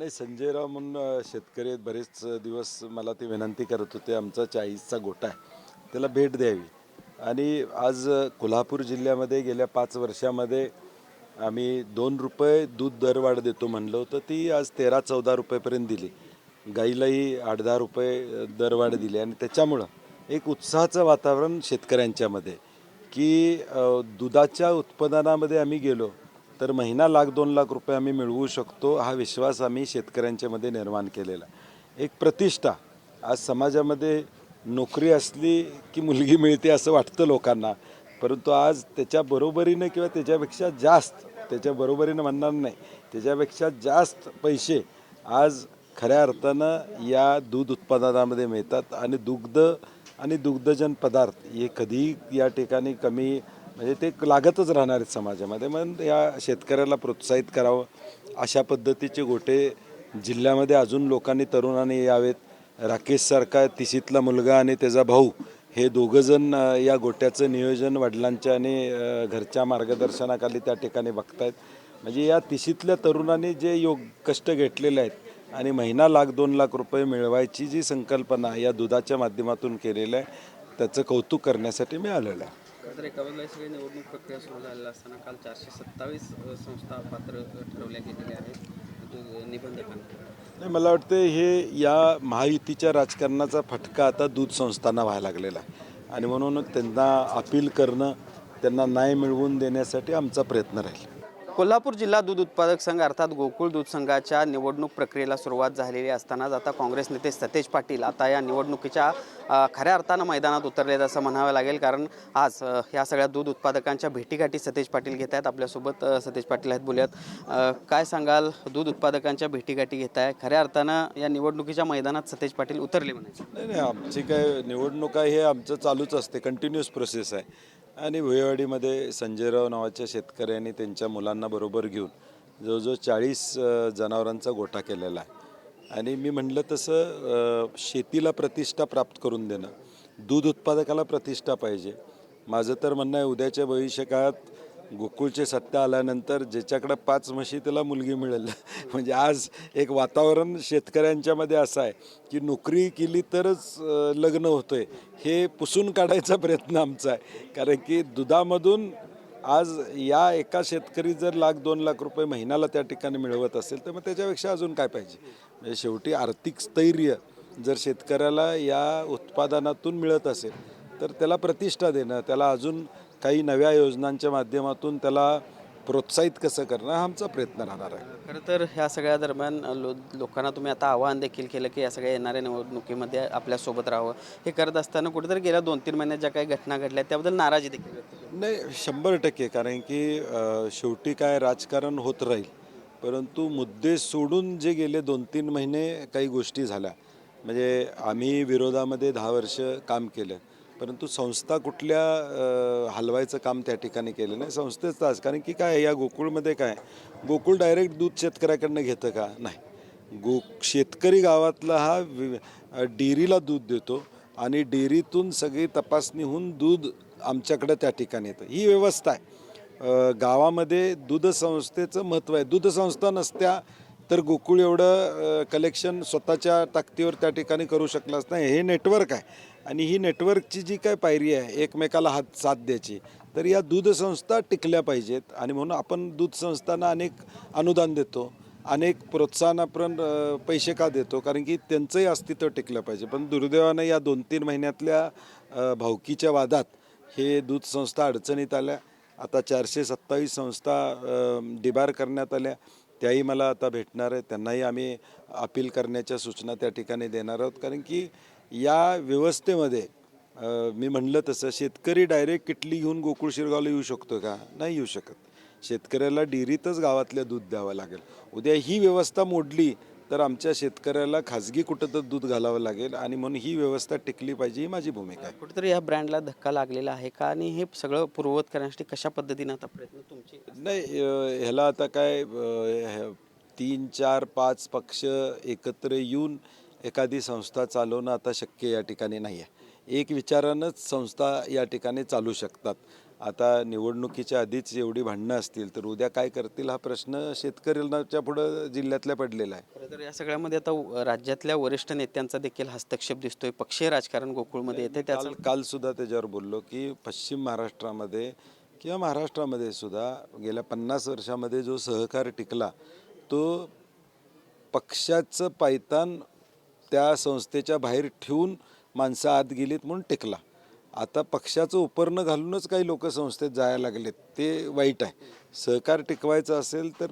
नाही, संजयराव म्हणून शेतकरी आहेत. बरेच दिवस मला ते विनंती करत होते, आमचा 40चा गोठा आहे, त्याला भेट द्यावी. आणि आज कोल्हापूर जिल्ह्यामध्ये गेल्या 5 वर्षामध्ये आम्ही ₹2 दूध दरवाढ देतो म्हणलं होतं, ती आज 13-14 रुपयेपर्यंत दिली. गाईलाही 8-10 रुपये दरवाढ दिली आणि त्याच्यामुळं एक उत्साहाचं वातावरण शेतकऱ्यांच्यामध्ये, की दुधाच्या उत्पादनामध्ये आम्ही गेलो तर महिना लाख 2 लाख रुपये आम्ही मिळवू शकतो, हा विश्वास आम्ही शेतकऱ्यांच्यामध्ये निर्माण केलेला. एक प्रतिष्ठा आज समाजामध्ये नोकरी असली की मुलगी मिळते असं वाटतं लोकांना, परंतु आज त्याच्या बरोबरीनं किंवा त्याच्यापेक्षा जास्त, त्याच्या बरोबरीनं म्हणणार नाही, त्याच्यापेक्षा जास्त पैसे आज खऱ्या अर्थानं या दूध उत्पादनामध्ये मिळतात. आणि दुग्ध आणि दुग्धजन्य पदार्थ हे कधीही या ठिकाणी कमी म्हणजे ते लागतच राहणार आहेत समाजामध्ये. मग या शेतकऱ्याला प्रोत्साहित करावं, अशा पद्धतीचे गोटे जिल्ह्यामध्ये अजून लोकांनी तरुणांनी यावेत. राकेशसारखा 30ला मुलगा आणि त्याचा भाऊ हे दोघंजण या गोट्याचं नियोजन वडिलांच्या आणि घरच्या मार्गदर्शनाखाली त्या ठिकाणी बघतायत. म्हणजे या 30तल्या तरुणांनी जे कष्ट घेतलेले आहेत आणि महिना लाख 2 लाख रुपये मिळवायची जी संकल्पना या दुधाच्या माध्यमातून केलेलं आहे, त्याचं कौतुक करण्यासाठी मी आलेलो आहे. तर एका बाजूला सगळी निवडणूक प्रक्रिया सुरू झालेली असताना काल 427 संस्था पात्र ठरवल्या गेलेल्या आहेत निबंधकांना. नाही, मला वाटतं हे या महायुतीच्या राजकारणाचा फटका आता दूध संस्थांना व्हायला लागलेला आहे आणि म्हणून त्यांना अपील करणं, त्यांना न्याय मिळवून देण्यासाठी आमचा प्रयत्न राहील. कोल्हापूर जिल्हा दूध उत्पादक संघ अर्थात गोकुळ दूध संघाच्या निवडणूक प्रक्रियेला सुरुवात झालेली असतानाच आता काँग्रेस नेते सतेज पाटील आता या निवडणुकीच्या खऱ्या अर्थानं मैदानात उतरलेत असं म्हणावं लागेल. कारण आज या सगळ्या दूध उत्पादकांच्या भेटीगाठी सतेज पाटील घेत आहेत. आपल्यासोबत सतेज पाटील आहेत, बोलूयात. काय सांगाल, दूध उत्पादकांच्या भेटीगाठी घेत आहे, खऱ्या अर्थानं या निवडणुकीच्या मैदानात सतेज पाटील उतरले म्हणायचे? नाही नाही, आमची काय निवडणूक आहे हे आमचं चालूच असते, कंटिन्युअस प्रोसेस आहे. आणि भुयेवाडीमध्ये संजयराव नावाच्या शेतकऱ्यांनी त्यांच्या मुलांना बरोबर घेऊन जवळजवळ 40 जनावरांचा गोठा केलेला आहे. आणि मी म्हटलं तसं शेतीला प्रतिष्ठा प्राप्त करून देणं, दूध उत्पादकाला प्रतिष्ठा पाहिजे. माझं तर म्हणणं आहे, उद्याच्या भविष्यकाळात गोकुळचे सत्ता आल्यानंतर ज्याच्याकडे 5 म्हशी त्याला मुलगी मिळेल. म्हणजे आज एक वातावरण शेतकऱ्यांच्यामध्ये असं आहे की नोकरी केली तरच लग्न होतं आहे, हे पुसून काढायचा प्रयत्न आमचा आहे. कारण की दुधामधून आज या एका शेतकरी जर लाख 2 लाख रुपये महिन्याला त्या ठिकाणी मिळवत असेल तर मग त्याच्यापेक्षा अजून काय पाहिजे. म्हणजे शेवटी आर्थिक स्थैर्य जर शेतकऱ्याला या उत्पादनातून मिळत असेल तर त्याला प्रतिष्ठा देणं, त्याला अजून काही नव्या योजनांच्या माध्यमातून त्याला प्रोत्साहित कसं करणं हा आमचा प्रयत्न राहणार आहे. खरं तर ह्या सगळ्या दरम्यान लोकांना तुम्ही आता आवाहन देखील केलं की या सगळ्या येणाऱ्या निवडणुकीमध्ये आपल्यासोबत राहावं. हे करत असताना कुठेतरी गेल्या 2-3 महिन्यात ज्या काही घटना घडल्या त्याबद्दल नाराजी देखील व्यक्त केली. नाही, 100% कारण की शेवटी काय राजकारण होत राहील, परंतु मुद्दे सोडून जे गेले 2-3 महिने काही गोष्टी झाल्या. म्हणजे आम्ही विरोधामध्ये 10 वर्ष काम केलं, परंतु संस्था कुठल्या हलवायचं काम त्या ठिकाणी केलं नाही. संस्थेच तास, कारण की काय या गोकुळमध्ये काय, गोकुळ डायरेक्ट दूध शेतकऱ्याकडनं घेतं का? नाही. शेतकरी गावातला हा डेअरीला दूध देतो आणि डेअरीतून सगळी तपासणी होऊन दूध आमच्याकडं त्या ठिकाणी येतं. ही व्यवस्था आहे. गावामध्ये दूध संस्थेचं महत्त्व आहे. दूध संस्था नसत्या तर गोकुळ एवढं कलेक्शन स्वतःच्या ताकदीवर त्या ठिकाणी करू शकलाच नाही. हे नेटवर्क आहे आणि ही नेटवर्कची जी काय पायरी आहे, एकमेकाला साथ द्यायची, तर या दूध संस्था टिकल्या पाहिजेत. आणि म्हणून आपण दूध संस्थांना अनेक अनुदान देतो, अनेक प्रोत्साहनाप्रन पैसे का देतो, कारण की त्यांचंही अस्तित्व टिकलं पाहिजे. पण दुर्दैवानं या 2-3 महिन्यातल्या भावकीच्या वादात हे दूध संस्था अडचणीत आल्या. आता 427 संस्था डिबार करण्यात आल्या, त्याही मला आता भेटणार आहे. त्यांनाही आम्ही अपील करण्याच्या सूचना त्या ठिकाणी देणार आहोत. कारण की या व्यवस्थेमध्ये मी म्हणलं तसं शेतकरी डायरेक्ट किटली घेऊन गोकुळ शिरगावला येऊ शकतो का? नाही येऊ शकत. शेतकऱ्याला डेअरीतच गावातल्या दूध द्यावं लागेल. उद्या ही व्यवस्था मोडली तर आमच्या शेतकऱ्याला खाजगी कुठं तर दूध घालावं लागेल आणि म्हणून ही व्यवस्था टिकली पाहिजे, ही माझी भूमिका आहे. कुठेतरी या ब्रँडला धक्का लागलेला आहे का, आणि हे सगळं पूर्ववत करण्यासाठी कशा पद्धतीने आता प्रयत्न तुमचे? नाही, ह्याला आता काय 3-4-5 पक्ष एकत्र येऊन एखादी संस्था चालवणं आता शक्य या ठिकाणी नाही आहे. एक विचारानंच संस्था या ठिकाणी चालू शकतात. आता निवडणुकीच्या आधीच एवढी भांडणं असतील तर उद्या काय करतील हा प्रश्न शेतकऱ्यांच्या पुढं जिल्ह्यातल्या पडलेला आहे. खरं तर या सगळ्यामध्ये आता राज्यातल्या वरिष्ठ नेत्यांचा देखील हस्तक्षेप दिसतोय. पक्षीय राजकारण गोकुळमध्ये येते. त्याचा काल सुद्धा त्याच्यावर बोललो की पश्चिम महाराष्ट्रामध्ये किंवा महाराष्ट्रामध्ये सुद्धा गेल्या 50 वर्षामध्ये जो सहकार टिकला तो पक्षाचं पायतान त्या संस्थेच्या बाहेर ठेवून माणसं आत गेलीत म्हणून टिकला. आता पक्षाचं उपरणं घालूनच काही लोक संस्थेत जायला लागलेत, ते वाईट आहे. सहकार टिकवायचं असेल तर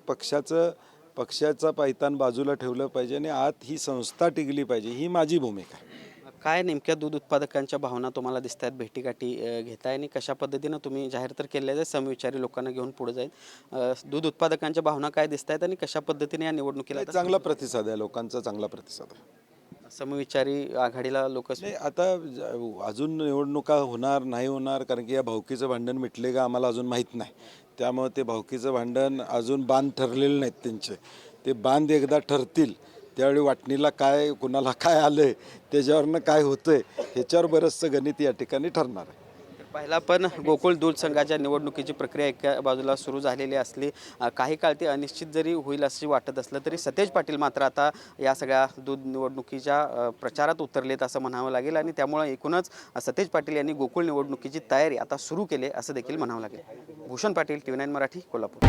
पक्षाचा पायतान बाजूला ठेवलं पाहिजे आणि आत ही संस्था टिकली पाहिजे, ही माझी भूमिका आहे. काय नेमक्या दूध उत्पादकांच्या भावना तुम्हाला दिसत आहेत? भेटीगाठी घेताय आणि कशा पद्धतीनं तुम्ही जाहीर तर केलेलं आहे समविचारी लोकांना घेऊन पुढे जाईल. दूध उत्पादकांच्या भावना काय दिसत आहेत आणि कशा पद्धतीने या निवडणुकीला चांगला प्रतिसाद आहे, लोकांचा चांगला प्रतिसाद आहे. समविचारी आघाडीला लोक नाही, आता अजून निवडणुका होणार नाही होणार कारण की या भावकीचं भांडण मिटले का आम्हाला अजून माहीत नाही. त्यामुळे ते भावकीचं भांडण अजून बांध ठरलेले नाहीत त्यांचे. ते बांध एकदा ठरतील त्यावेळी वाटणीला काय कुणाला काय आलंय त्याच्यावरनं काय होतंय ह्याच्यावर बरंचसं गणित या ठिकाणी ठरणार आहे. पहिला पण गोकुळ दूध संघाच्या निवडणुकीची प्रक्रिया एका बाजूला सुरू झालेली असली, काही काळ ती अनिश्चित जरी होईल अशी वाटत असलं तरी सतेज पाटील मात्र आता या सगळ्या दूध निवडणुकीच्या प्रचारात उतरलेत असं म्हणावं लागेल आणि त्यामुळे एकूणच सतेज पाटील यांनी गोकुळ निवडणुकीची तयारी आता सुरू केली असं देखील म्हणावं लागेल. भूषण पाटील, TV9 मराठी, कोल्हापूर.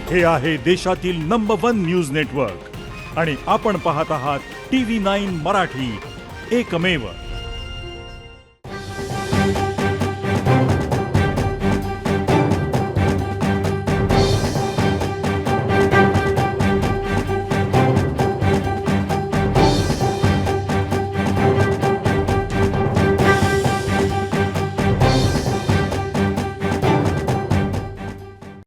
हे आहे देशातील नंबर 1 न्यूज नेटवर्क आणि आपण पाहत आहात TV9 मराठी, एकमेव.